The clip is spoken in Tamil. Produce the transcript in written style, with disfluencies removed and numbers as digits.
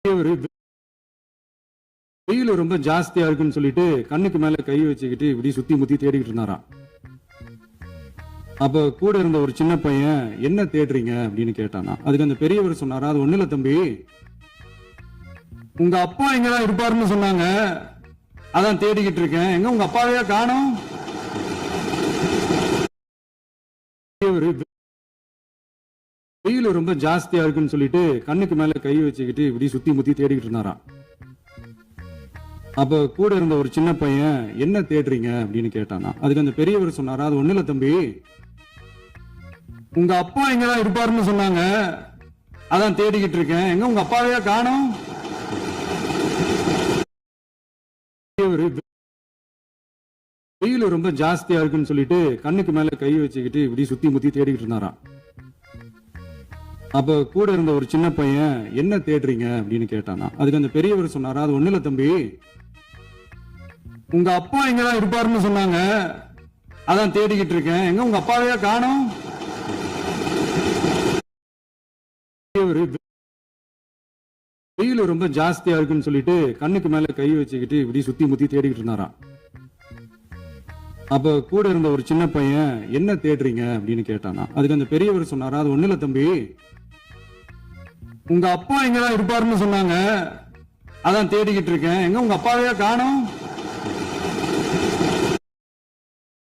ஒரு வெயில் ரொம்ப ஜாஸ்தியா இருக்குன்னு சொல்லிட்டு கண்ணுக்கு மேல கை வச்சுக்கிட்டு இப்படி சுத்தி முத்தி தேடிக்கிட்டு இருந்தாராம். அப்ப கூட இருந்த ஒரு சின்ன பையன் என்ன தேடுறீங்க அப்படின்னு கேட்டானா. அதுக்கு அந்த பெரியவர் சொன்னாரா, அது ஒண்ணு இல்ல தம்பி, உங்க அப்பா எங்கதான் இருப்பாருன்னு சொன்னாங்க, அதான் தேடிக்கிட்டு இருக்கேன். எங்க உங்க அப்பாவையா காணோம்? ஒரு வெயில் ரொம்ப ஜாஸ்தியா இருக்குன்னு சொல்லிட்டு கண்ணுக்கு மேல கை வச்சுக்கிட்டு இப்படி சுத்தி முத்தி தேடிக்கிட்டு இருந்தாராம். அப்ப கூட இருந்த ஒரு சின்ன பையன் என்ன தேடுறீங்க அப்படின்னு கேட்டானா. அதுக்கு அந்த பெரியவர் சொன்னாரா, அது ஒண்ணு இல்ல தம்பி, உங்க அப்பா எங்கதான் இருப்பாருன்னு சொன்னாங்க, அதான் தேடிக்கிட்டு இருக்கேன். எங்க உங்க அப்பாவையா காணோம்? ஒரு வெயில் ரொம்ப ஜாஸ்தியா இருக்குன்னு சொல்லிட்டு கண்ணுக்கு மேல கை வச்சுக்கிட்டு இப்படி சுத்தி முத்தி தேடிக்கிட்டு இருந்தாராம். அப்ப கூட இருந்த ஒரு சின்ன பையன் என்ன தேடுறீங்க அப்படின்னு கேட்டானா. அதுக்கு அந்த பெரியவர் சொன்னாரா, அது ஒண்ணு இல்ல தம்பி, உங்க அப்பா எங்கதான் இருப்பாருன்னு சொன்னாங்க, அதான் தேடிக்கிட்டு இருக்கேன். எங்க உங்க அப்பாவையா காணோம்? ஒரு வெயில் ரொம்ப ஜாஸ்தியா இருக்குன்னு சொல்லிட்டு கண்ணுக்கு மேல கை வச்சுக்கிட்டு இப்படி சுத்தி முத்தி தேடிக்கிட்டு இருந்தாராம். அப்ப கூட இருந்த ஒரு சின்ன பையன் என்ன தேடுறீங்க அப்படின்னு கேட்டானா. அதுக்கு அந்த பெரியவர் சொன்னாரா, அது ஒண்ணு இல்ல தம்பி, உங்க அப்பா எங்கதான் இருப்பாருன்னு சொன்னாங்க, அதான் தேடிக்கிட்டு இருக்கேன். எங்க உங்க அப்பாவையா காணோம்?